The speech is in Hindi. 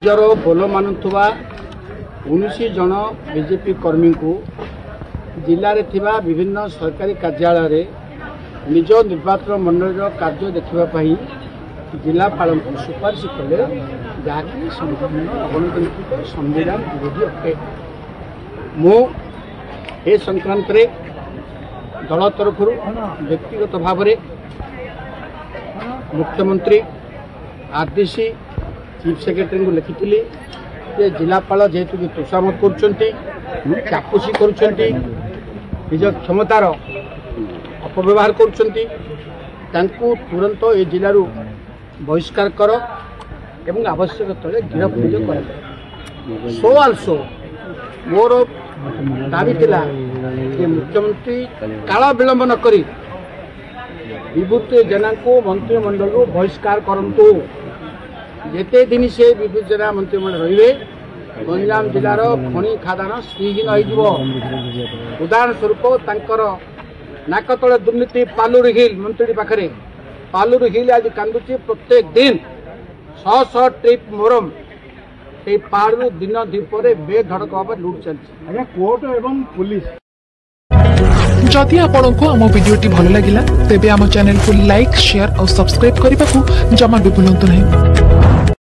ନିଜର ବୋଲ ମାନୁଥିବା 19 ଜଣ ବିଜେପି କର୍ମୀଙ୍କୁ ଜିଲ୍ଲାରେ ଥିବା ବିଭିନ୍ନ ସରକାରୀ କାର୍ଯ୍ୟାଳୟରେ ନିଜ ନିର୍ବାଚନ ମଣ୍ଡଳୀର କାର୍ଯ୍ୟ ଦେଖିବା ପାଇଁ ଜିଲ୍ଲାପାଳଙ୍କୁ ସୁପାରିଶ କଲେ, ଯାହାକି ସମ୍ପୂର୍ଣ୍ଣ ଅଗଣତାନ୍ତ୍ରିକ ସମ୍ବିଧାନ ବିରୋଧୀ ଅଟେ। ମୁଁ ଏ ସଂକ୍ରାନ୍ତରେ ଦଳ ତରଫରୁ ବ୍ୟକ୍ତିଗତ ଭାବରେ ମୁଖ୍ୟମନ୍ତ୍ରୀ आरडीसी चीफ सेक्रेटरी को लिखी जे जिलापाल जेहेतु तोषामत करुच्ची करुच्ची निज क्षमतार अपव्यवहार करुच्ची तुरंत ये जिलू बहिष्कार कर एवं आवश्यक स्थले गिरफ कर। सो आल्सो मोर दाबी थिला कि मुख्यमंत्री काल विलंब न करी विभूति जेना को मंत्रिमंडल बहिष्कार करंतु। जेते दिन से विभूति जेना मंत्रिमंडल रहिबे गंजाम जिलार खनि खादान श्रीहीन हो। उदाहरण स्वरूप तांकर नाक तले दुर्नीति पालुर हिल मंत्री पाखरे पालुर हिल आज कांदुची प्रत्येक दिन 100 ट्रिप मोरम से पहाड़ दिन दीपरे बेधड़क भाव लुट चलती कोर्ट एवं पुलिस। जदि आपंक आम भिडी भल लगा तेब आम चैनल को लाइक शेयर और सब्सक्राइब करने को जमा भी भूलु नहीं।